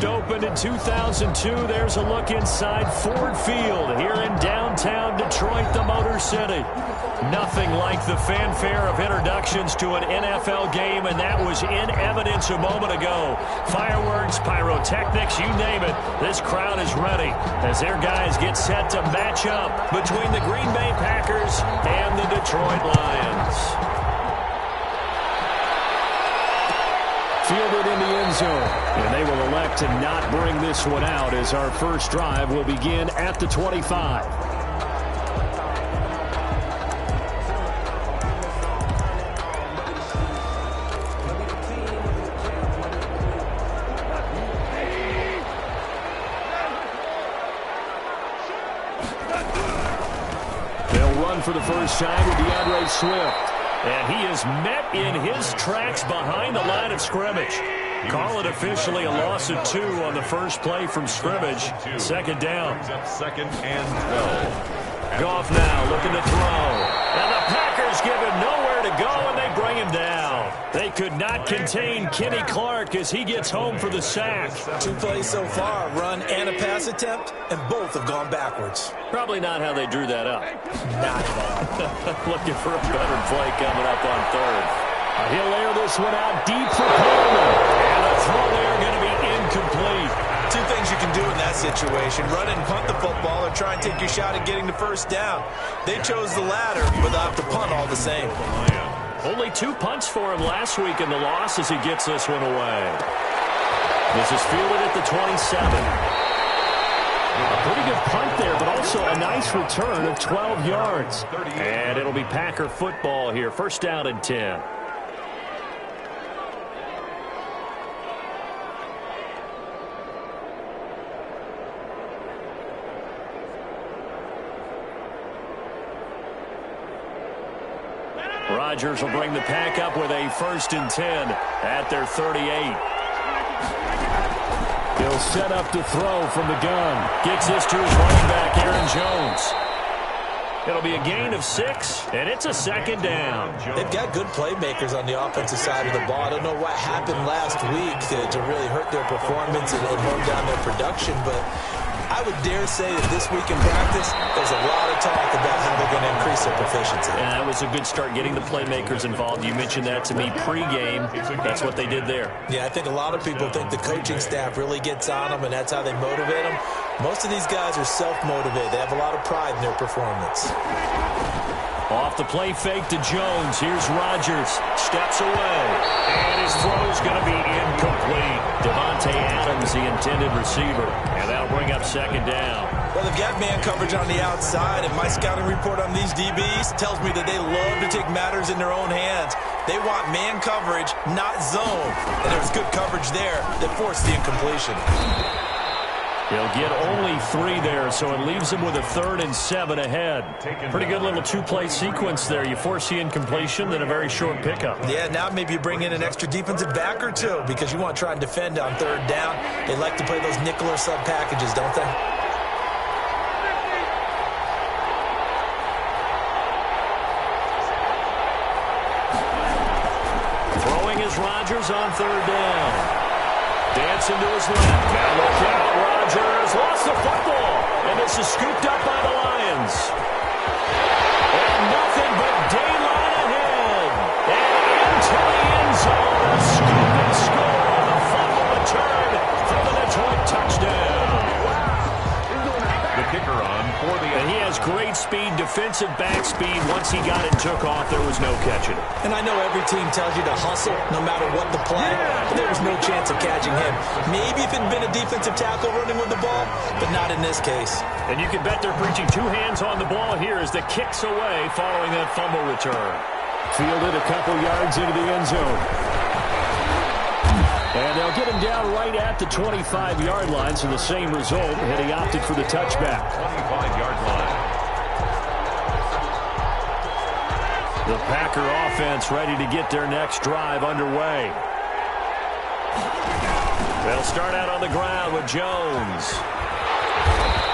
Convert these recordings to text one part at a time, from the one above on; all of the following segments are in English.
first opened in 2002. There's a look inside Ford Field here in downtown Detroit, the Motor City. Nothing like the fanfare of introductions to an NFL game, and that was in evidence a moment ago. Fireworks, pyrotechnics, you name it. This crowd is ready as their guys get set to match up between the Green Bay Packers and the Detroit Lions. Fielded in the end zone, and they will elect to not bring this one out as our first drive will begin at the 25. They'll run for the first time with DeAndre Swift. And he is met in his tracks behind the line of scrimmage. Call it officially a loss of 2 on the first play from scrimmage. Second down. Second and 12. Goff now looking to throw. And the Packers give him nowhere to go, and they bring him down. They could not contain Kenny Clark as he gets home for the sack. 2 plays so far, run and a pass attempt, and both have gone backwards. Probably not how they drew that up. Not at all. Looking for a better play coming up on third. He'll air this one out deep for Coleman. And the throw there going to be incomplete. 2 things you can do in that situation. Run and punt the football or try and take your shot at getting the first down. They chose the latter, but they'll have to punt all the same. Only 2 punts for him last week in the loss as he gets this one away. This is fielded at the 27. A pretty good punt there, but also a nice return of 12 yards. And it'll be Packer football here. First down and 10. Rodgers will bring the Pack up with a first and 10 at their 38. He'll set up to throw from the gun. Gets this to his running back, Aaron Jones. It'll be a gain of 6, and it's a second down. They've got good playmakers on the offensive side of the ball. I don't know what happened last week to really hurt their performance and slow down their production, but I would dare say that this week in practice, there's a lot of talk about how they're going to increase their proficiency. And that was a good start getting the playmakers involved. You mentioned that to me pregame. That's what they did there. Yeah, I think a lot of people think the coaching staff really gets on them, and that's how they motivate them. Most of these guys are self-motivated. They have a lot of pride in their performance. Off the play fake to Jones. Here's Rodgers. Steps away. And his throw's going to be incomplete. Devontae Adams, the intended receiver. And that'll bring up second down. Well, they've got man coverage on the outside, and my scouting report on these DBs tells me that they love to take matters in their own hands. They want man coverage, not zone. And there was good coverage there that forced the incompletion. He'll get only 3 there, so it leaves him with a 3rd and 7 ahead. Pretty good little 2-play sequence there. You force the incompletion, then a very short pickup. Yeah, now maybe you bring in an extra defensive back or 2 because you want to try and defend on 3rd down. They like to play those nickel or sub packages, don't they? Throwing is Rodgers on 3rd down. Dancing to his left. Now look out. Rodgers lost the football. And this is scooped up by the Lions. And nothing but daylight ahead. And into the end zone. A scoop and score on the fumble return for the Detroit touchdown. The kicker on for the... And he has great speed, defensive back speed. Once he got it and took off, there was no catching it. And I know every team tells you to hustle no matter what the play, but there was no chance of catching him. Maybe if it had been a defensive tackle running with the ball, but not in this case. And you can bet they're preaching 2 hands on the ball here as the kick's away following that fumble return. Fielded a couple yards into the end zone. And they'll get him down right at the 25-yard line, so the same result, and he opted for the touchback. 25-yard line. The Packer offense ready to get their next drive underway. They'll start out on the ground with Jones.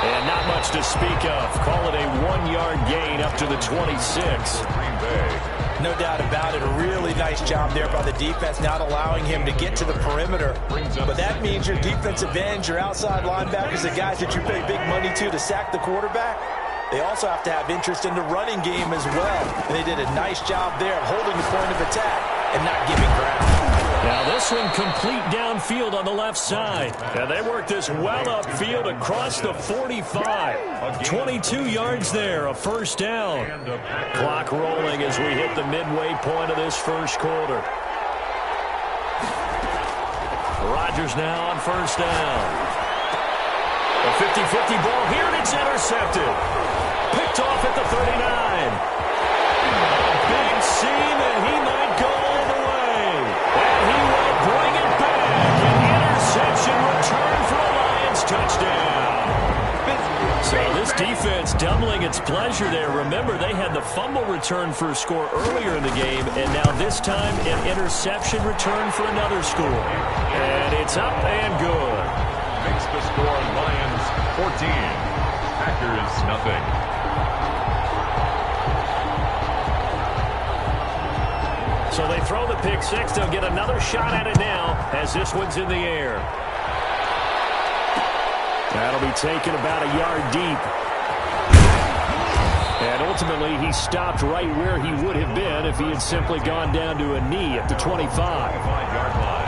And not much to speak of. Call it a 1-yard gain up to the 26. Green Bay. No doubt about it. A really nice job there by the defense, not allowing him to get to the perimeter. But that means your defensive ends, your outside linebackers, the guys that you pay big money to sack the quarterback, they also have to have interest in the running game as well. And they did a nice job there of holding the point of attack and not giving ground. Now this one complete downfield on the left side. And they work this well upfield across the 45. 22 yards there, a first down. Clock rolling as we hit the midway point of this first quarter. Rodgers now on first down. A 50-50 ball here, and it's intercepted. Picked off at the 39. A big seam, and he might go all the way. And he will bring it back. An interception return for a Lions touchdown. So this defense doubling its pleasure there. Remember, they had the fumble return for a score earlier in the game, and now this time an interception return for another score. And it's up and good. Makes the score Lions 14, Packers nothing. So they throw the pick six. They'll get another shot at it now as this one's in the air. That'll be taken about a yard deep. And ultimately, he stopped right where he would have been if he had simply gone down to a knee at the 25. 5-yard line.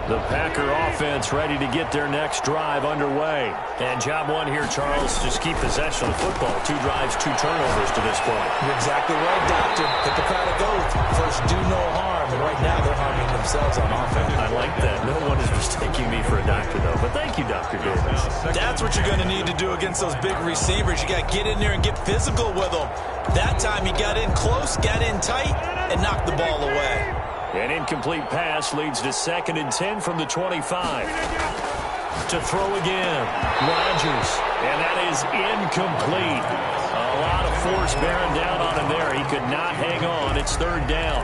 The Packer offense ready to get their next drive underway. And job one here, Charles, just keep possession of the football. 2 drives, 2 turnovers to this point. You're exactly right, Doctor. Hippocratic oath. First, do no harm. And right now, they're harming themselves on offense. I like that. No one is mistaking me for a doctor, though. But thank you, Dr. Davis. That's what you're going to need to do against those big receivers. You got to get in there and get physical with them. That time, he got in close, got in tight, and knocked the ball away. An incomplete pass leads to 2nd and 10 from the 25. To throw again, Rodgers, and that is incomplete. A lot of force bearing down on him there. He could not hang on. It's 3rd down.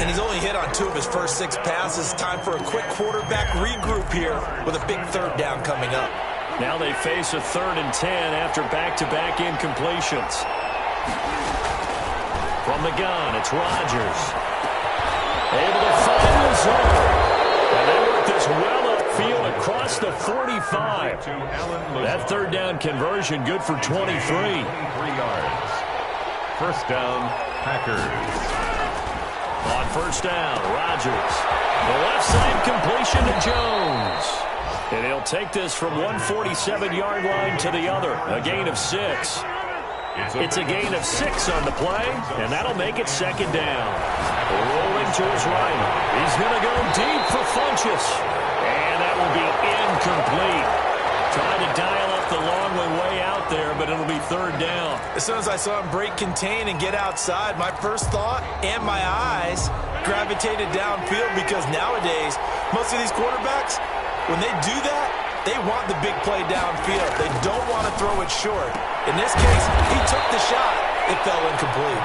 And he's only hit on 2 of his first 6 passes. Time for a quick quarterback regroup here with a big 3rd down coming up. Now they face a 3rd and 10 after back-to-back incompletions. From the gun, it's Rodgers. Able to find the zone. And they work this well upfield across the 45. That 3rd down conversion good for 23. 3 yards. First down, Packers. On first down, Rodgers. The left side completion to Jones. And he'll take this from 147-yard line to the other. A gain of 6. It's a gain of 6 on the play, and that'll make it 2nd down. Rolling to his right. He's going to go deep for Funchess. And that will be incomplete. Trying to dial up the long way out there, but it'll be 3rd down. As soon as I saw him break contain and get outside, my first thought and my eyes gravitated downfield because nowadays, most of these quarterbacks, when they do that, they want the big play downfield. They don't want to throw it short. In this case, he took the shot. It fell incomplete.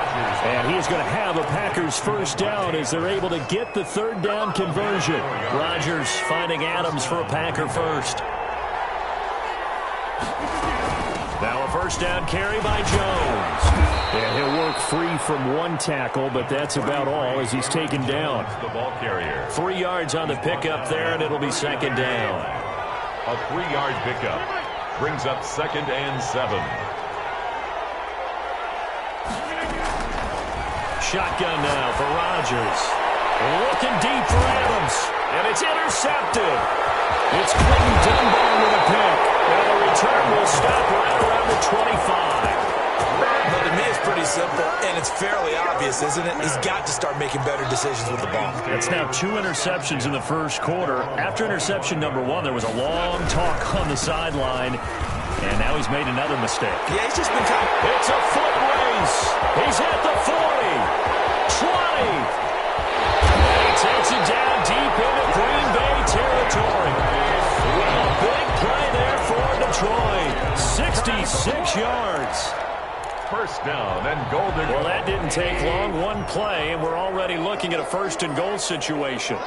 And he's going to have a Packers first down as they're able to get the 3rd down conversion. Rodgers finding Adams for a Packer first. Now a first down carry by Jones. And he'll work free from 1 tackle, but that's about all as he's taken down. The ball carrier. 3 yards on the pickup there, and it'll be 2nd down. A 3-yard pickup brings up 2nd and 7. Shotgun now for Rodgers. Looking deep for Adams. And it's intercepted. It's Clinton Dunbar with a pick. And the return will stop right around the 25. But to me, it's pretty simple, and it's fairly obvious, isn't it? He's got to start making better decisions with the ball. It's now 2 interceptions in the first quarter. After interception number 1, there was a long talk on the sideline. And now he's made another mistake. Yeah, he's just been kind of... It's a foot race. He's at the 40. 20. And he takes it down deep into Green Bay territory. Well, big play there for Detroit. 66 yards. first down and goal to go. Well, that didn't take long. One play, and we're already looking at a first and goal situation.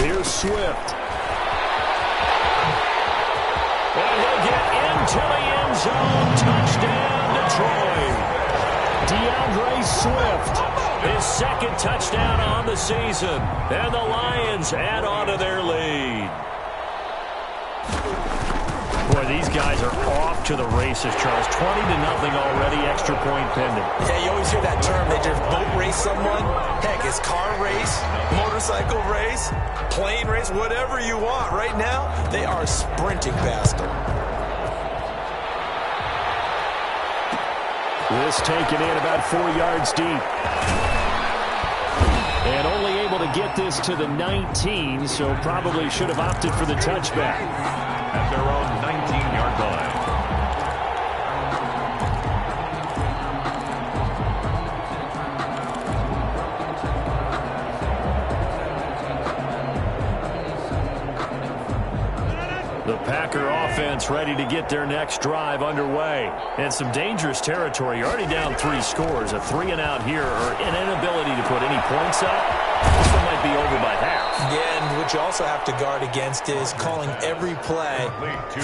Here's Swift. And he'll get into the end zone. Touchdown, Detroit. DeAndre Swift, his second touchdown on the season. And the Lions add on to their lead. Boy, these guys are off to the races, Charles. 20-0 already, extra point pending. Yeah, you always hear that term. They just boat race someone. Heck, it's car race, motorcycle race, plane race, whatever you want. Right now, they are sprinting past them. This taken in about 4 yards deep. And only able to get this to the 19, so probably should have opted for the touchback. At their own 19-yard line. The Packer offense ready to get their next drive underway. And some dangerous territory. You're already down 3 scores. A 3-and-out here or an inability to put any points up. This one might be over by half. Yeah, and what you also have to guard against is calling every play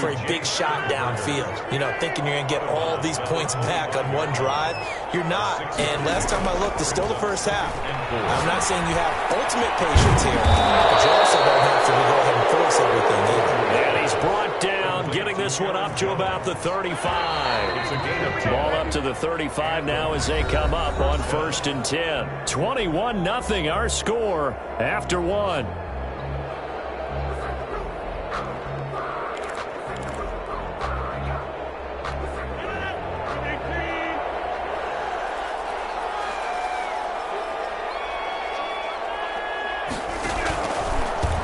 for a big shot downfield. You know, thinking you're going to get all these points back on one drive. You're not. And last time I looked, it's still the first half. I'm not saying you have ultimate patience here, but you also don't have to go ahead and force everything either. And he's brought down, getting this one up to about the 35. Ball up to the 35 now as they come up on 1st and 10. 21-0 our score after 1.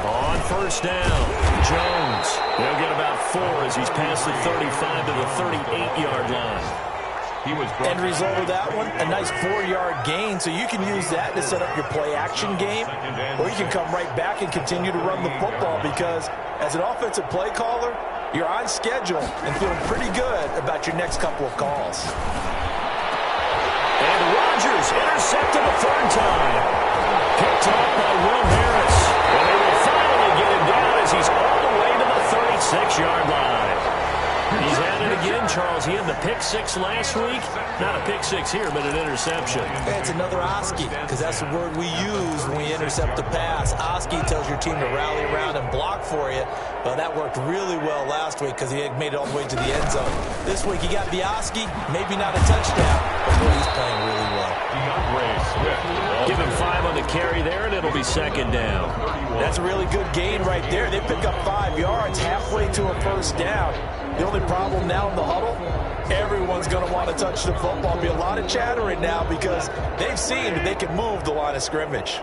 On 1st down, Jones. He'll get about 4 as he's past the 35 to the 38-yard line. End result of that one, a nice 4-yard gain, so you can use that to set up your play-action game, or you can come right back and continue to run the football because as an offensive play caller, you're on schedule and feeling pretty good about your next couple of calls. And Rodgers intercepted a 3rd time. Picked off by Will Harris. And they will finally get him down as he's all the way to the 36-yard line. He's at it again, Charles. He had the pick 6 last week. Not a pick 6 here, but an interception. It's another Oski, because that's the word we use when we intercept the pass. Oski tells your team to rally around and block for you. Well, that worked really well last week because he had made it all the way to the end zone. This week, he got the Oski, maybe not a touchdown, but boy, he's playing really well. Give him 5 on the carry there, and it'll be 2nd down. That's a really good gain right there. They pick up 5 yards halfway to a 1st down. The only problem now in the huddle, everyone's going to want to touch the football. There'll be a lot of chattering now because they've seen that they can move the line of scrimmage.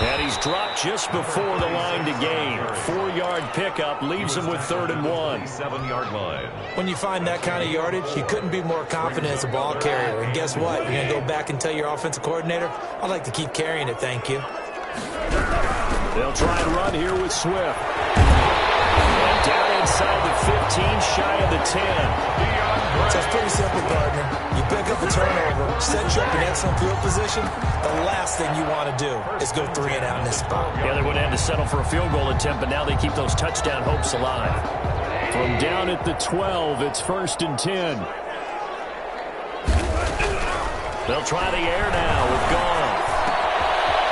And he's dropped just before the line to gain. 4-yard pickup leaves him with 3rd and 1. 7-yard line. When you find that kind of yardage, you couldn't be more confident as a ball carrier. And guess what? You're going to go back and tell your offensive coordinator, I'd like to keep carrying it, thank you. They'll try and run here with Swift. And down inside the 15, shy of the 10. So it's pretty simple, partner. You pick up a turnover, set you up in excellent field position. The last thing you want to do is go 3 and out in this spot. Yeah, they would have had to settle for a field goal attempt, but now they keep those touchdown hopes alive. From down at the 12, it's 1st and 10. They'll try the air now with Goff.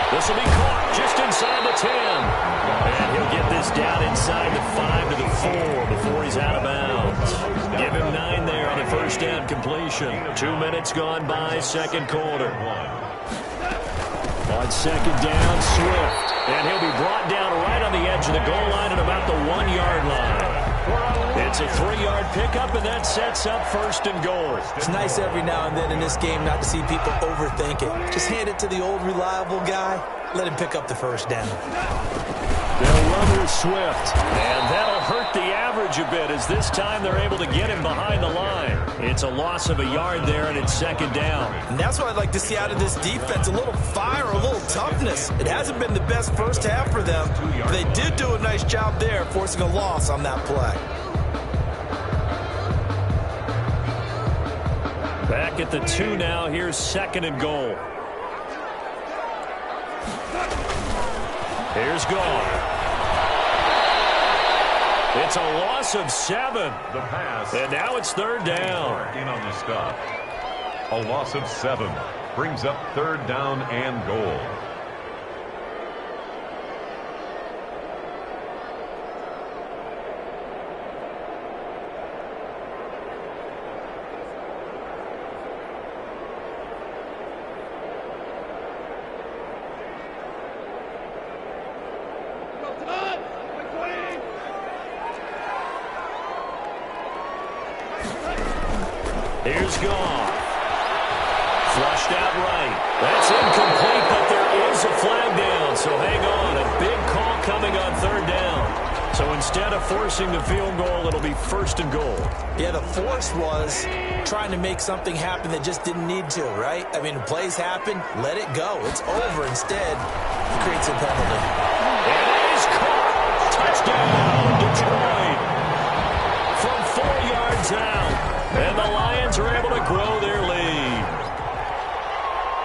This will be caught just inside the 10. And he'll get this down inside the 5 to the 4 before he's out of bounds. Give him 9 there on the 1st down completion. 2 minutes gone by, 2nd quarter. On 2nd down, Swift. And he'll be brought down right on the edge of the goal line at about the 1-yard line. It's a 3-yard pickup, and that sets up 1st and goal. It's nice every now and then in this game not to see people overthink it. Just hand it to the old reliable guy. let him pick up the first down. They'll run with Swift, and that'll hurt the average a bit as this time they're able to get him behind the line. It's a loss of a yard there, and it's second down. And that's what I'd like to see out of this defense, a little fire, a little toughness. It hasn't been the best first half for them, but they did do a nice job there forcing a loss on that play. Back at the 2 now. Here's second and goal. Here's Gone. It's a loss of 7. The pass. And now it's third down. In on the stop. A loss of 7 brings up third down and goal. Here's Goff. Flushed out right. That's incomplete, but there is a flag down. So hang on. A big call coming on third down. So instead of forcing the field goal, it'll be first and goal. Yeah, the force was trying to make something happen that just didn't need to, right? I mean, plays happen, let it go. It's over. Instead, he creates a penalty. And it is caught. Touchdown, Detroit. From 4 yards out. And the Lions are able to grow their lead.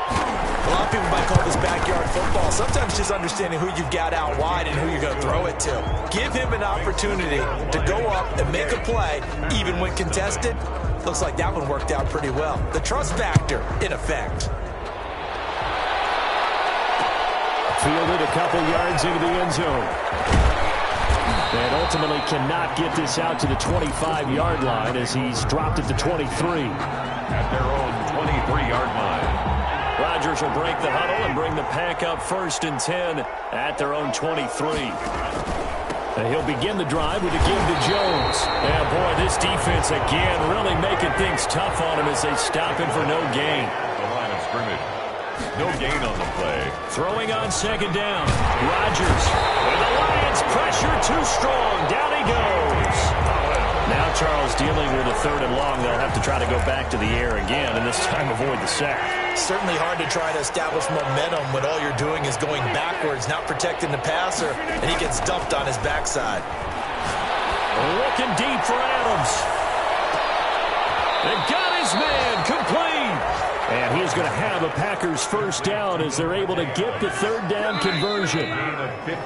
A lot of people might call this backyard football. Sometimes just understanding who you've got out wide and who you're going to throw it to. Give him an opportunity to go up and make a play, even when contested. Looks like that one worked out pretty well. The trust factor, in effect. Fielded a couple yards into the end zone. And ultimately cannot get this out to the 25-yard line as he's dropped it to 23. At their own 23-yard line. Rodgers will break the huddle and bring the pack up first and 10 at their own 23. And he'll begin the drive with a give to Jones. And boy, this defense again really making things tough on him as they stop him for no gain. The line of scrimmage. No gain on the play. Throwing on second down. Rodgers. And the Lions pressure too strong. Down he goes. Now Charles dealing with a third and long. They'll have to try to go back to the air again and this time avoid the sack. Certainly hard to try to establish momentum when all you're doing is going backwards, not protecting the passer, and he gets dumped on his backside. Looking deep for Adams. And got his man complete. And he's going to have a Packers first down as they're able to get the third down conversion.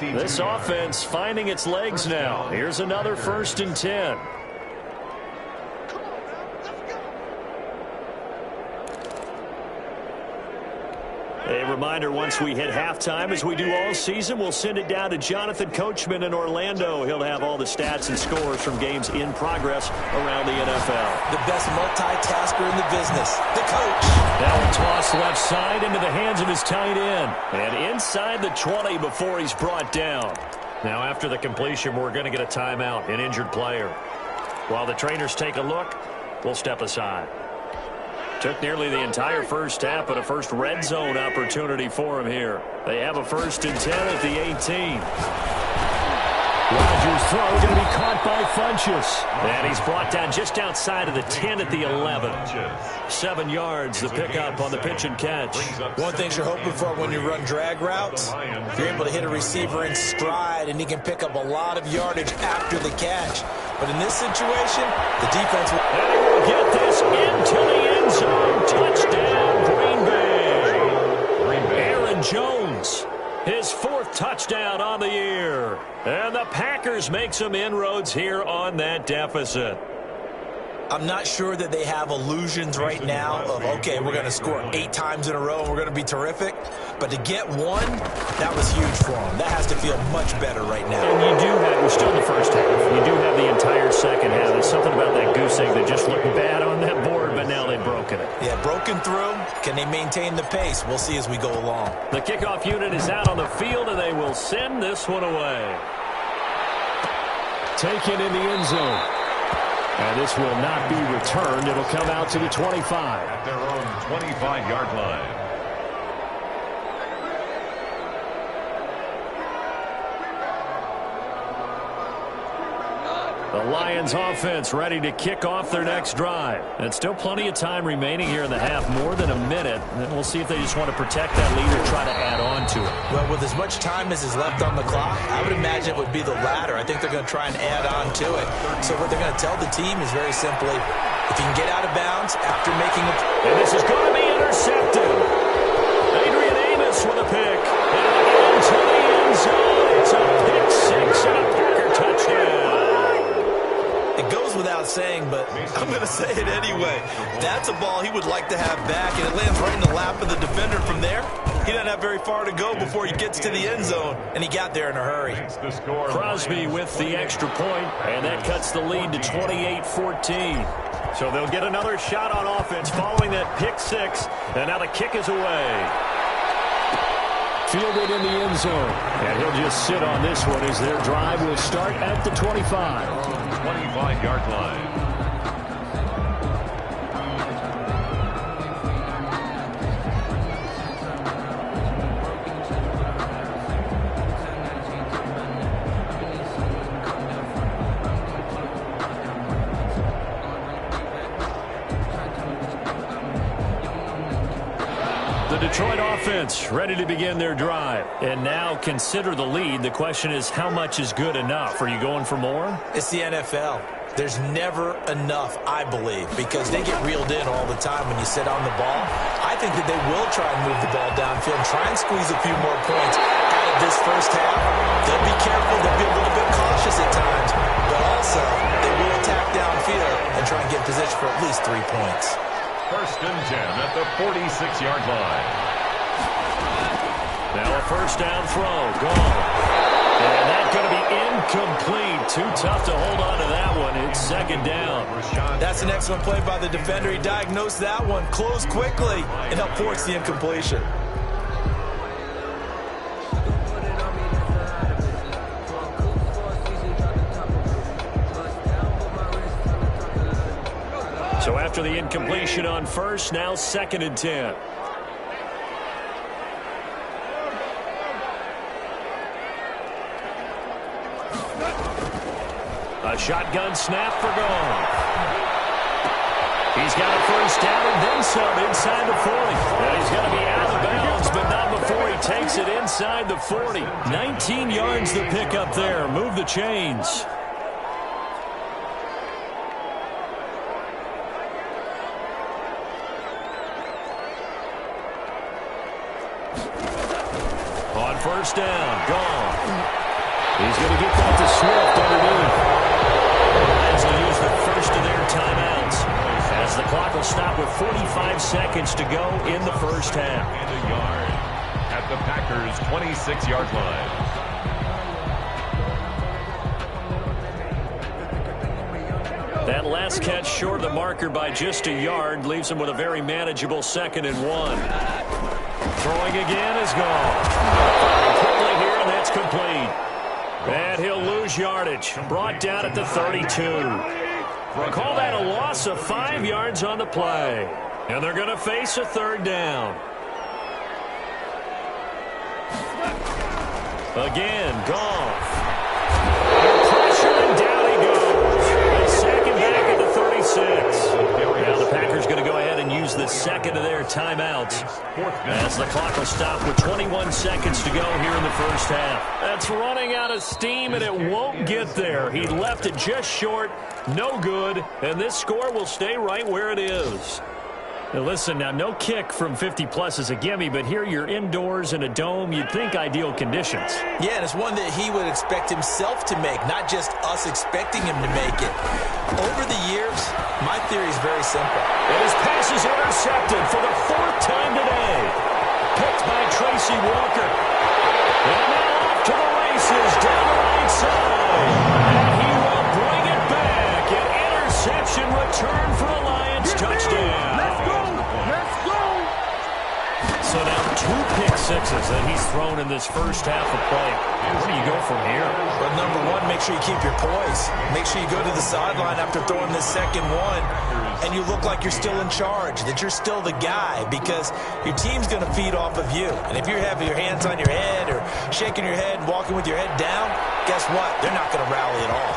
This offense finding its legs now. Here's another first and 10. A reminder, once we hit halftime, as we do all season, we'll send it down to Jonathan Coachman in Orlando. He'll have all the stats and scores from games in progress around the NFL. The best multitasker in the business, the coach. Now a toss left side into the hands of his tight end. And inside the 20 before he's brought down. Now after the completion, we're going to get a timeout, an injured player. While the trainers take a look, we'll step aside. Took nearly the entire first half, but a first red zone opportunity for him here. They have a first and 10 at the 18. Rodgers' throw going to be caught by Funchess. And he's brought down just outside of the 10 at the 11. 7 yards, the pickup on the pitch and catch. One thing you're hoping for when you run drag routes, you're able to hit a receiver in stride, and he can pick up a lot of yardage after the catch. But in this situation, the defense will... And he will get this into the end zone. Touchdown, Green Bay. Aaron Jones, his 4th touchdown on the year. And the Packers make some inroads here on that deficit. I'm not sure that they have illusions right now of, okay, we're going to score 8 times in a row and we're going to be terrific. But to get one, that was huge for them. That has to feel much better right now. And you do have, we're still in the first half. You do have the entire second half. There's something about that goose egg that just looked bad on that board, but now they've broken it. Yeah, broken through. Can they maintain the pace? We'll see as we go along. The kickoff unit is out on the field, and they will send this one away. Taken in the end zone. And this will not be returned. It'll come out to the 25. At their own 25-yard line. The Lions offense ready to kick off their next drive. And still plenty of time remaining here in the half, more than a minute. And we'll see if they just want to protect that lead or try to add on to it. Well, with as much time as is left on the clock, I would imagine it would be the latter. I think they're going to try and add on to it. So what they're going to tell the team is very simply, if you can get out of bounds after making a... And this is going to be intercepted. Adrian Amos with a pick. And into the end zone. It's a pick six and a Packer touchdown. It goes without saying, but I'm going to say it anyway. That's a ball he would like to have back, and it lands right in the lap of the defender from there. He doesn't have very far to go before he gets to the end zone, and he got there in a hurry. Crosby with the extra point, and that cuts the lead to 28-14. So they'll get another shot on offense following that pick six, and now the kick is away. Fielded in the end zone, and he'll just sit on this one as their drive will start at the 25. 25-yard line. The Detroit offense ready to begin their drive. And now consider the lead. The question is, how much is good enough? Are you going for more? It's the NFL. There's never enough, I believe, because they get reeled in all the time when you sit on the ball. I think that they will try and move the ball downfield and try and squeeze a few more points out of this first half. They'll be careful. They'll be a little bit cautious at times, but also they will attack downfield and try and get position for at least 3 points. First and 10 at the 46-yard line. Now a first down throw. Gone. And that's going to be incomplete. Too tough to hold on to that one. It's second down. That's an excellent play by the defender. He diagnosed that one, closed quickly, and helped force the incompletion. So after the incompletion on first, now second and 10. A shotgun snap for Goff. He's got a first down and then some inside the 40. Now he's going to be out of bounds, but not before he takes it inside the 40. 19 yards to pick up there. Move the chains. On first down, Goff. He's going to get that to Swift underneath. As they use the first of their timeouts, as the clock will stop with 45 seconds to go in the first half. And a yard at the Packers' 26-yard line. That last catch short of the marker by just a yard leaves him with a very manageable 2nd and 1. Throwing again is gone. Quickly here, and that's complete. And he'll lose yardage. Brought down at the 32. Call that a loss of 5 yards on the play. And they're going to face a third down. Again, Goff. Pressure, and down he goes. They sack him back at the 36. Now the Packers going to go ahead and use the second of their timeouts as the clock will stop with 21 seconds to go here in the first half. That's running out of steam, and it won't get there. He left it just short, no good, and this score will stay right where it is. Now listen, now no kick from 50-plus is a gimme, but here you're indoors in a dome. You'd think ideal conditions. Yeah, and it's one that he would expect himself to make, not just us expecting him to make it. Over the years, my theory is very simple. And his pass is intercepted for the 4th time today. Picked by Tracy Walker. And now off to the races down the right side. And he will bring it back. An interception return for a Lions touchdown. So now 2 pick sixes that he's thrown in this first half of play. Where do you go from here? But number one, make sure you keep your poise. Make sure you go to the sideline after throwing this second one, and you look like you're still in charge, that you're still the guy, because your team's going to feed off of you. And if you're having your hands on your head or shaking your head and walking with your head down, guess what? They're not going to rally at all.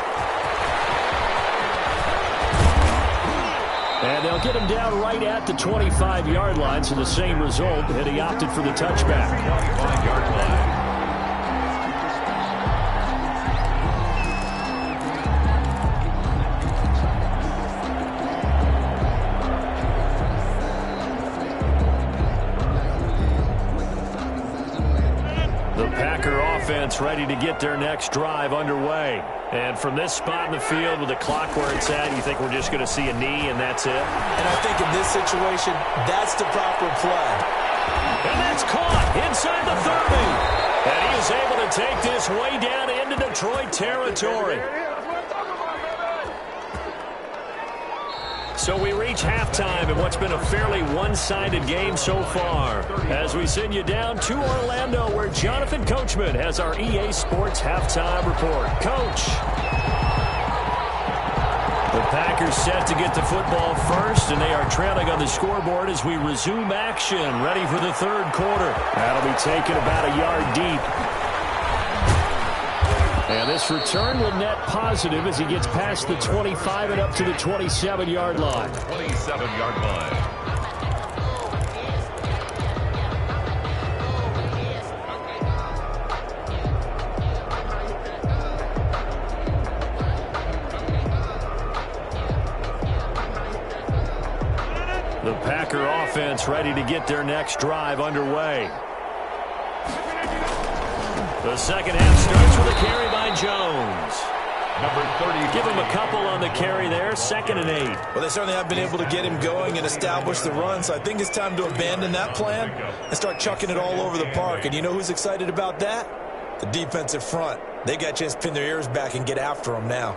And they'll get him down right at the 25-yard line, so the same result, and he opted for the touchback. 25-yard line. The Packer offense ready to get their next drive underway. And from this spot in the field with the clock where it's at, you think we're just going to see a knee and that's it? And I think in this situation, that's the proper play. And that's caught inside the 30. And he is able to take this way down into Detroit territory. So we reach halftime in what's been a fairly one-sided game so far. As we send you down to Orlando, where Jonathan Coachman has our EA Sports halftime report. Coach. The Packers set to get the football first, and they are trailing on the scoreboard as we resume action, ready for the third quarter. That'll be taken about a yard deep. And this return will net positive as he gets past the 25 and up to the 27-yard line. 27-yard line. The Packer offense ready to get their next drive underway. The second half starts with a carry by Jones. Number 30. Give him a couple on the carry there, 2nd and 8. Well, they certainly have been able to get him going and establish the run, so I think it's time to abandon that plan and start chucking it all over the park. And you know who's excited about that? The defensive front. They got a chance to pin their ears back and get after him now.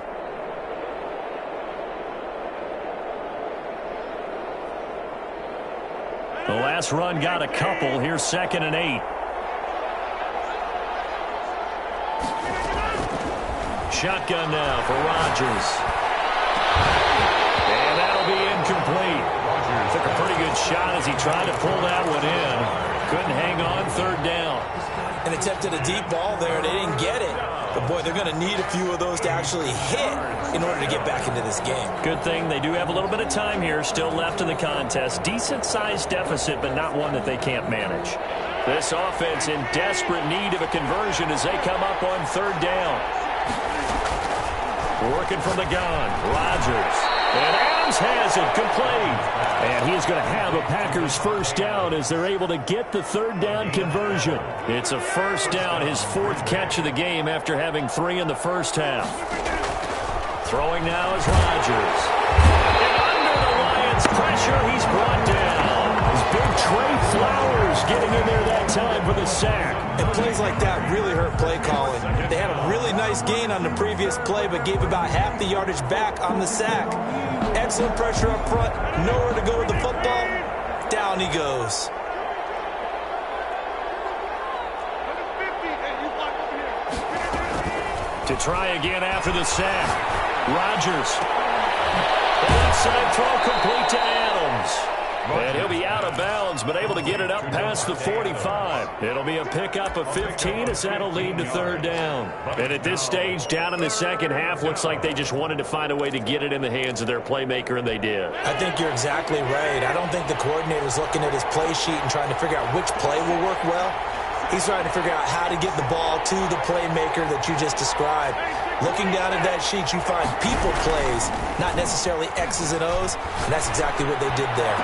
The last run got a couple. Here's 2nd and 8. Shotgun now for Rodgers. And that'll be incomplete. Took a pretty good shot as he tried to pull that one in. Couldn't hang on, 3rd down. And attempted a deep ball there. They didn't get it. But, boy, they're going to need a few of those to actually hit in order to get back into this game. Good thing they do have a little bit of time here still left in the contest. Decent-sized deficit, but not one that they can't manage. This offense in desperate need of a conversion as they come up on 3rd down. Working from the gun, Rodgers. And Adams has it, complete. And he's going to have a Packers first down as they're able to get the 3rd down conversion. It's a first down, his 4th catch of the game after having 3 in the first half. Throwing now is Rodgers. And under the Lions' pressure, he's brought down. His big Trey Flowers getting in there that time for the sack. And plays like that really hurt play calling. They had a really nice gain on the previous play, but gave about half the yardage back on the sack. Excellent pressure up front. Nowhere to go with the football. Down he goes. To try again after the sack. Rodgers. The left side throw complete to Adams. And he'll be out of bounds, but able to get it up past the 45. It'll be a pickup of 15 as that'll lead to 3rd down. And at this stage, down in the second half, looks like they just wanted to find a way to get it in the hands of their playmaker, and they did. I think you're exactly right. I don't think the coordinator's looking at his play sheet and trying to figure out which play will work well. He's trying to figure out how to get the ball to the playmaker that you just described. Looking down at that sheet, you find people plays, not necessarily X's and O's, and that's exactly what they did there.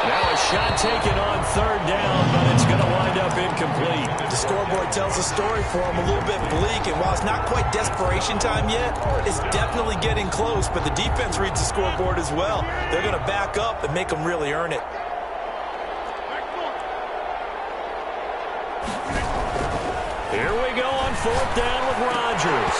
Now a shot taken on 3rd down, but it's going to wind up incomplete. The scoreboard tells a story for him, a little bit bleak, and while it's not quite desperation time yet, it's definitely getting close, but the defense reads the scoreboard as well. They're going to back up and make them really earn it. Here we go on 4th down with Rodgers.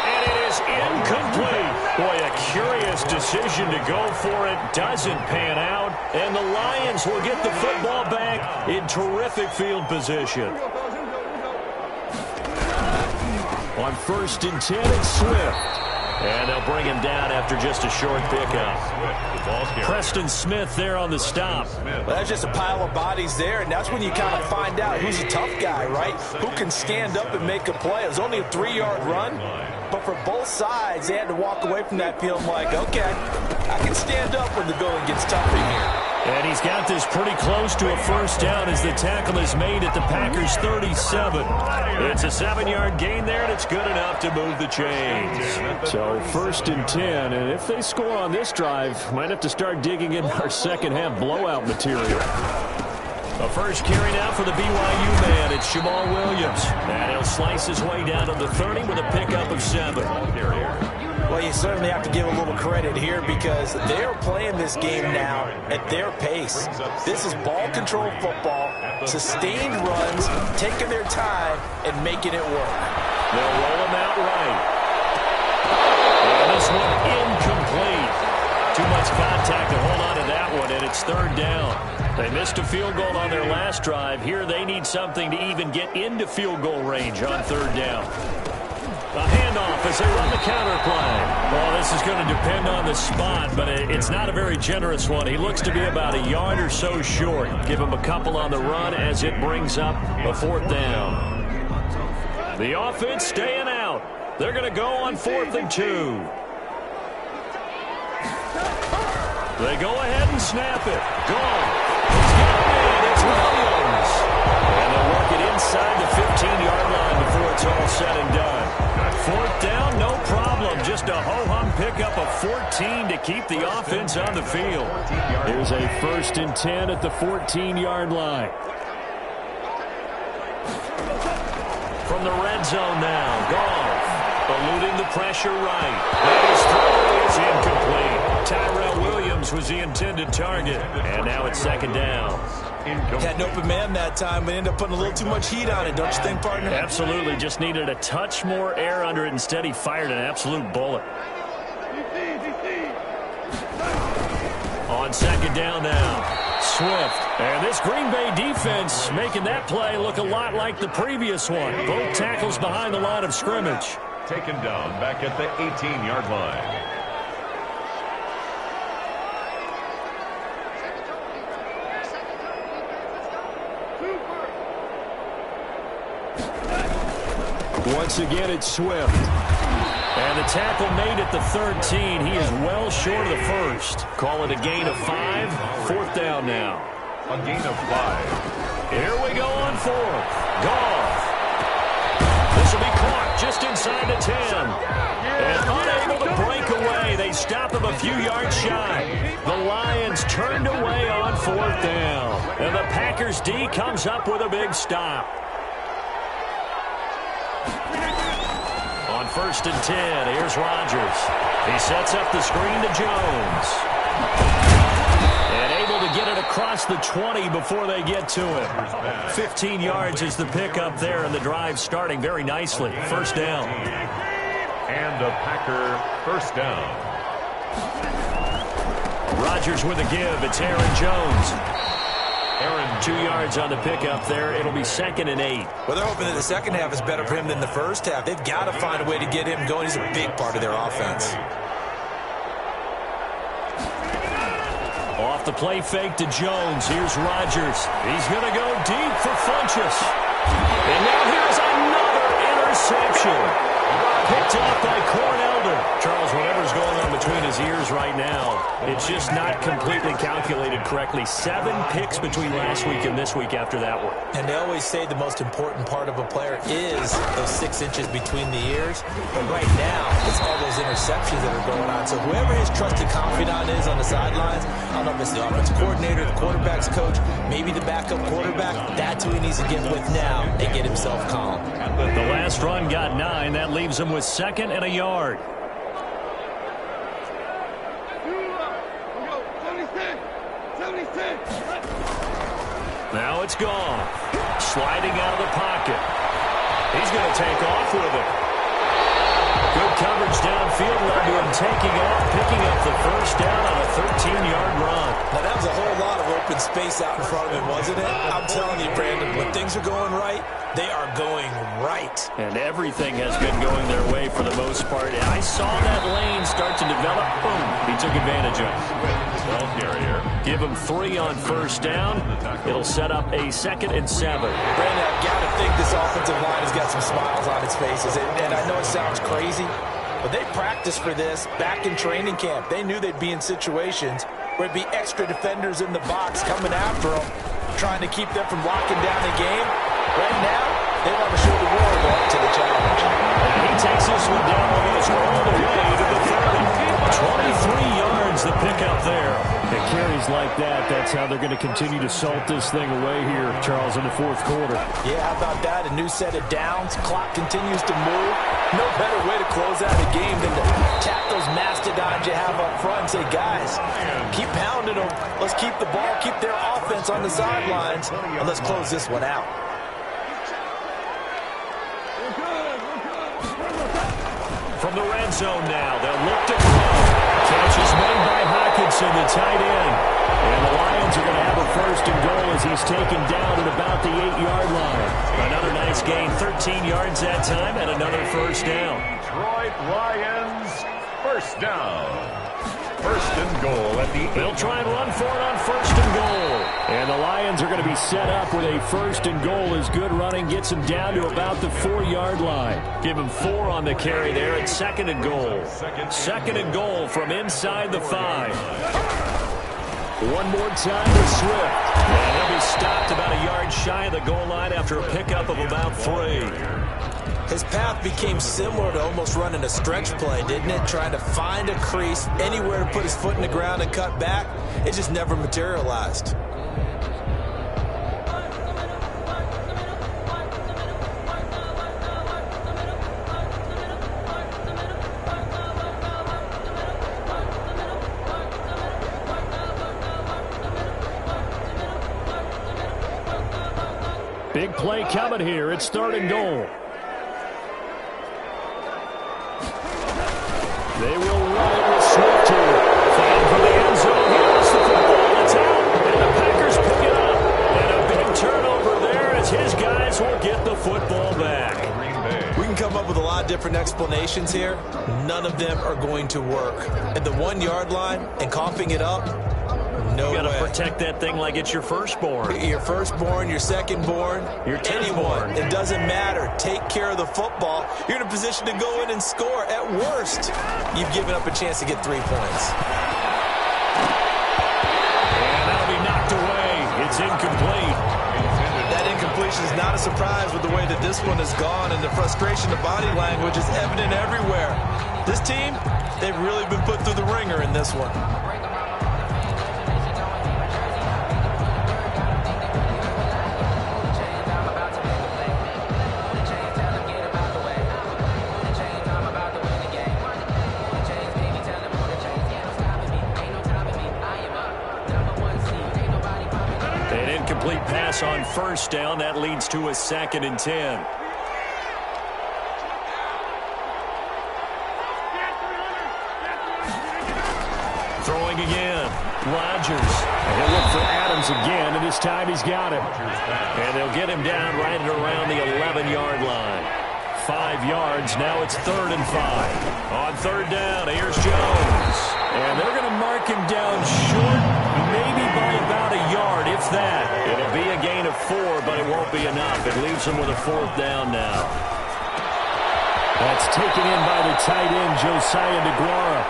And it is incomplete. Boy, a curious decision to go for it. Doesn't pan out. And the Lions will get the football back in terrific field position. On 1st and 10, it's Swift. And they'll bring him down after just a short pickup. Preston Smith there on the stop. Well, that's just a pile of bodies there, and that's when you kind of find out who's a tough guy, right? Who can stand up and make a play. It was only a 3-yard run, but for both sides, they had to walk away from that field like, okay, I can stand up when the going gets tough in here. And he's got this pretty close to a first down as the tackle is made at the Packers' 37. It's a 7-yard gain there, and it's good enough to move the chains. So 1st and 10, and if they score on this drive, might have to start digging in our second-half blowout material. A first carry now for the BYU man. It's Jamal Williams. And he'll slice his way down to the 30 with a pickup of 7. Well, you certainly have to give a little credit here because they're playing this game now at their pace. This is ball control football, sustained runs, taking their time, and making it work. They'll roll him out right. And this one incomplete. Too much contact to hold on to that one, and it's 3rd down. They missed a field goal on their last drive. Here they need something to even get into field goal range on 3rd down. A handoff as they run the counter play. Well, this is going to depend on the spot, but it's not a very generous one. He looks to be about a yard or so short. Give him a couple on the run as it brings up a 4th down. The offense staying out. They're going to go on 4th and 2. They go ahead and snap it. Gone. He's got it. It's Williams. And they'll work it inside the 15-yard line before it's all said and done. 4th down, no problem. Just a ho-hum pickup of 14 to keep the offense on the field. Here's a 1st and 10 at the 14-yard line. From the red zone now, Goff eluding the pressure right. And his throw is incomplete. Tyrell Williams was the intended target. And now it's 2nd down. Had an open man that time, but ended up putting a little too much heat on it, don't you think, partner? Absolutely. Just needed a touch more air under it. Instead, he fired an absolute bullet. On 2nd down now, Swift. And this Green Bay defense making that play look a lot like the previous one. Both tackles behind the line of scrimmage. Taken down back at the 18-yard line. Once again, it's Swift. And the tackle made at the 13. He is well short of the first. Call it a gain of 5. 4th down now. A gain of 5. Here we go on 4th. Goff. This will be caught just inside the 10. And unable to break away. They stop him a few yards shy. The Lions turned away on 4th down. And the Packers D comes up with a big stop. On 1st and 10, here's Rodgers. He sets up the screen to Jones. And able to get it across the 20 before they get to him. 15 yards is the pickup there, and the drive starting very nicely. 1st down. And a Packer 1st down. Rodgers with a give. It's Aaron Jones. 2 yards on the pickup there. It'll be 2nd and 8. Well, they're hoping that the second half is better for him than the first half. They've got to find a way to get him going. He's a big part of their offense. Off the play fake to Jones. Here's Rodgers. He's going to go deep for Funchess. And now here's another interception. Picked off by Cornelder. Charles, whatever's going on between his ears right now, it's just not completely calculated correctly. 7 picks between last week and this week after that one. And they always say the most important part of a player is those 6 inches between the ears. But right now, it's all those interceptions that are going on. So whoever his trusted confidant is on the sidelines, I don't know if it's the offensive coordinator, the quarterback's coach, maybe the backup quarterback, that's who he needs to get with now and get himself calm. The last run got 9. That leaves him with 2nd and a yard. Now it's gone. Sliding out of the pocket. He's going to take off with it. Good coverage downfield led to him taking off, picking up the 1st down on a 13-yard run. Now, that was a whole lot of open space out in front of him, wasn't it? I'm telling you, Brandon, when things are going right, they are going right. And everything has been going their way for the most part. And I saw that lane start to develop. Boom. He took advantage of it. Ball carrier. Give him 3 on first down. It'll set up a 2nd and 7. Brandon, I've got to think this offensive line has got some smiles on its faces. And I know it sounds crazy, but they practiced for this back in training camp. They knew they'd be in situations where it'd be extra defenders in the box coming after them, trying to keep them from locking down the game. Right now, they want to show the world up to the challenge. And he takes this one down almost all the way to the 30. 23 yards the pickup there. It carries like that. That's how they're going to continue to salt this thing away here, Charles, in the 4th quarter. Yeah, how about that? A new set of downs. Clock continues to move. No better way to close out a game than to tap those mastodons you have up front and say, guys, keep pounding them. Let's keep the ball, keep their offense on the sidelines, and let's close this one out. From the red zone now, they'll look to throw. Catch is made by Hockenson, the tight end. And the Lions are going to have a 1st and goal as he's taken down at about the 8-yard line. Another nice gain, 13 yards that time, and another 1st down. Detroit Lions, 1st down. 1st and goal at the 8. They'll try and run for it on 1st and goal. And the Lions are going to be set up with a 1st and goal as good running gets them down to about the 4-yard line. Give him 4 on the carry there at 2nd and goal. 2nd and goal from inside the 5. One more time to Swift. And he'll be stopped about a yard shy of the goal line after a pickup of about 3. His path became similar to almost running a stretch play, didn't it? Trying to find a crease, anywhere to put his foot in the ground and cut back. It just never materialized. Big play coming here. It's 3rd and goal. They will run it with Swift here. Fan for the end zone. Here's the football. It's out. And the Packers pick it up. And a big turnover there as his guys will get the football back. We can come up with a lot of different explanations here. None of them are going to work. At the 1-yard line and coughing it up, no way. You got to protect that thing like it's your firstborn. Your firstborn, your secondborn, your anyone. It doesn't matter. Take care of the football. You're in a position to go in and score. At worst, you've given up a chance to get 3 points. And that'll be knocked away. It's incomplete. That incompletion is not a surprise with the way that this one has gone, and the frustration, the body language is evident everywhere. This team, they've really been put through the ringer in this one. Pass on 1st down. That leads to a 2nd and 10. Throwing again. Rodgers. And he'll look for Adams again, and this time he's got him. And they'll get him down right at around the 11-yard line. 5 yards. Now it's 3rd and 5. On 3rd down, here's Jones. And they're going to mark him down short, maybe by about a yard, if that. It'll be a gain of 4, but it won't be enough. It leaves him with a 4th down now. That's taken in by the tight end, Josiah DeGuara.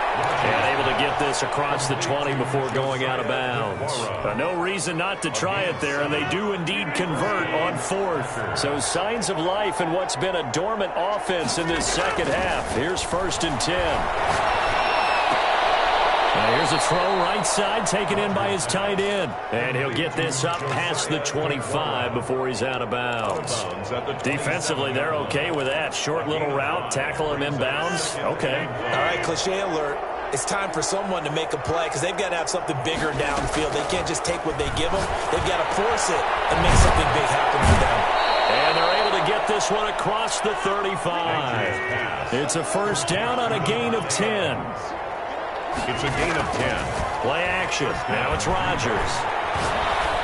And able to get this across the 20 before going out of bounds. No reason not to try it there, and they do indeed convert on 4th. So signs of life in what's been a dormant offense in this 2nd half. Here's 1st and 10. Here's a throw right side taken in by his tight end. And he'll get this up past the 25 before he's out of bounds. Defensively, they're okay with that. Short little route, tackle him inbounds. Okay. All right, cliche alert. It's time for someone to make a play because they've got to have something bigger downfield. They can't just take what they give them. They've got to force it and make something big happen for them. And they're able to get this one across the 35. It's a 1st down on a gain of 10. It's a gain of 10. Play action. Now it's Rodgers.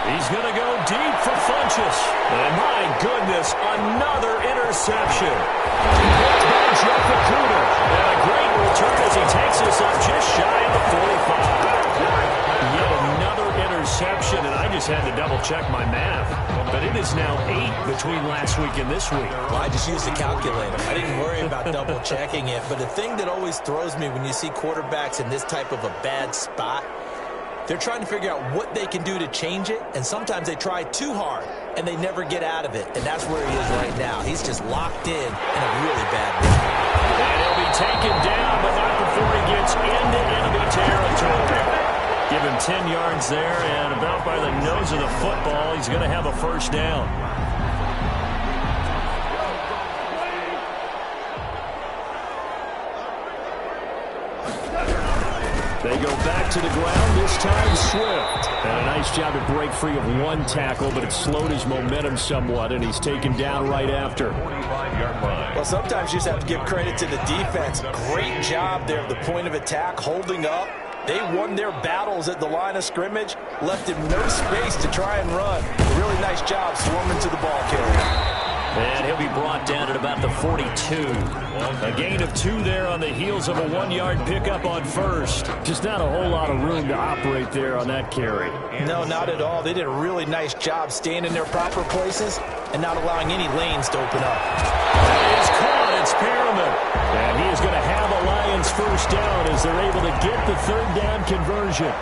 He's going to go deep for Funchess. And my goodness, another interception. Picked by Jeff Okuda. And a great return as he takes us up just shy of the 45. Yet another interception, and I just had to double-check my math. But it is now 8 between last week and this week. Well, I just used a calculator. I didn't worry about double-checking it. But the thing that always throws me when you see quarterbacks in this type of a bad spot, they're trying to figure out what they can do to change it, and sometimes they try too hard, and they never get out of it. And that's where he is right now. He's just locked in a really bad rhythm. And he'll be taken down, but not before he gets into enemy territory. Give him 10 yards there, and about by the nose of the football, he's going to have a first down. They go back to the ground, this time Swift. And a nice job to break free of one tackle, but it slowed his momentum somewhat, and he's taken down right after. Well, sometimes you just have to give credit to the defense. Great job there at the point of attack, holding up. They won their battles at the line of scrimmage, left him no space to try and run. A really nice job swarming to the ball carrier. And he'll be brought down at about the 42. A gain of 2 there on the heels of a 1-yard pickup on first. Just not a whole lot of room to operate there on that carry. No, not at all. They did a really nice job staying in their proper places and not allowing any lanes to open up. That is caught. It's Perriman. And he is going to have a Lions first down as they're able to get the third down conversion.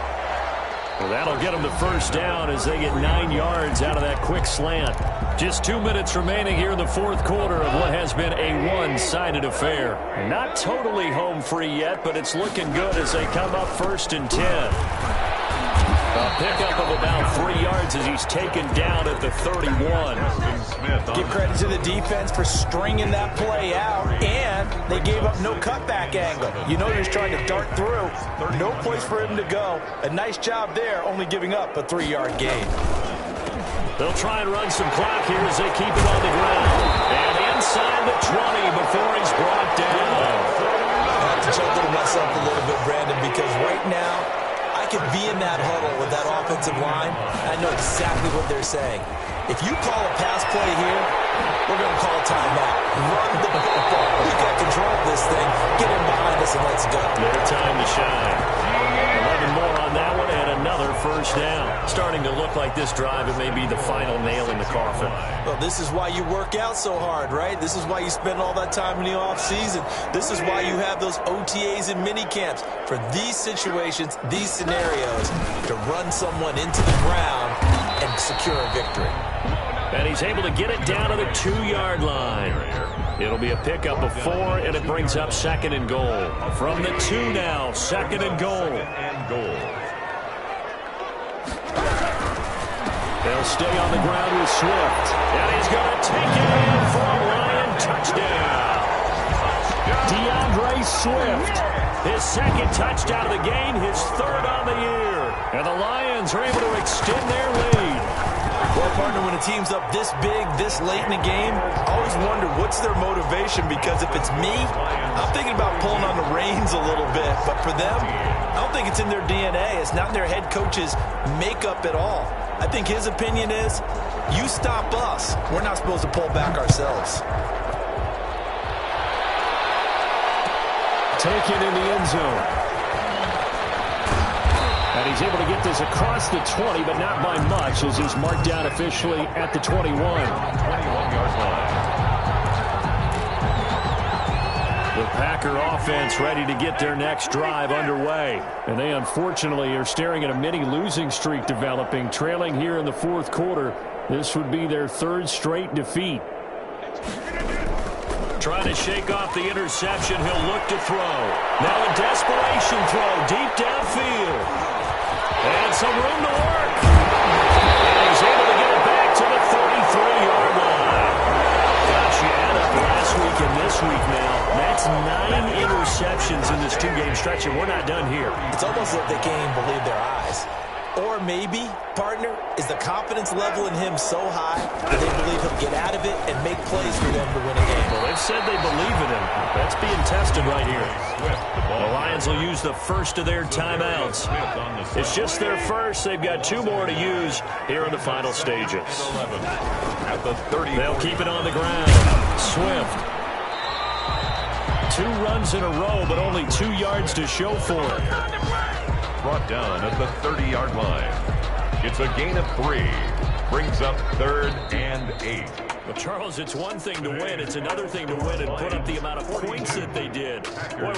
Well, that'll get them the first down as they get 9 yards out of that quick slant. Just 2 minutes remaining here in the fourth quarter of what has been a one-sided affair. Not totally home free yet, but it's looking good as they come up 1st and 10. A pickup of about 3 yards as he's taken down at the 31. Give credit to the defense for stringing that play out, and they gave up no cutback angle. You know he was trying to dart through. No place for him to go. A nice job there, only giving up a 3-yard gain. They'll try and run some clock here as they keep it on the ground. And inside the 20 before he's brought down. I have to chuckle to myself a little bit, Brandon, because right now, I could be in that huddle with that offensive line. I know exactly what they're saying. If you call a pass play here, we're going to call a timeout. Run the football. We got control of this thing. Get him behind us and let's go. Their time to shine. 11 more on that one and another first down. Starting to look like this drive, it may be the final nail in the coffin. Well, this is why you work out so hard, right? This is why you spend all that time in the offseason. This is why you have those OTAs and mini camps. For these situations, these scenarios, to run someone into the ground and secure a victory. And he's able to get it down to the 2-yard line. It'll be a pickup of 4, and it brings up 2nd and goal. From the 2 now, 2nd and goal. They'll stay on the ground with Swift. And he's going to take it in for a Lion touchdown. DeAndre Swift. His 2nd touchdown of the game, his 3rd on the year. And the Lions are able to extend their lead. Well, partner, when a team's up this big, this late in the game, I always wonder what's their motivation, because if it's me, I'm thinking about pulling on the reins a little bit. But for them, I don't think it's in their DNA. It's not in their head coach's makeup at all. I think his opinion is, you stop us. We're not supposed to pull back ourselves. Taken in the end zone. And he's able to get this across the 20, but not by much, as he's marked down officially at the 21. 21-yard line. The Packer offense ready to get their next drive underway. And they unfortunately are staring at a mini losing streak developing, trailing here in the fourth quarter. This would be their 3rd straight defeat. Trying to shake off the interception. He'll look to throw. Now a desperation throw deep downfield. And some room to work. And he's able to get it back to the 33-yard line. Gosh, you add up last week and this week now. That's 9 interceptions in this 2-game stretch, and we're not done here. It's almost like they can't even believe their eyes. Or maybe, partner, is the confidence level in him so high that they believe he'll get out of it and make plays for them to win a game. Well, they've said they believe in him. That's being tested right here. The Lions will use the first of their timeouts. It's just their first. They've got 2 more to use here in the final stages. They'll keep it on the ground. Swift. 2 runs in a row, but only 2 yards to show for it. Brought down at the 30-yard line. It's a gain of 3. Brings up 3rd and 8. Well, Charles, it's one thing to win. It's another thing to win and put up the amount of points that they did. Boy,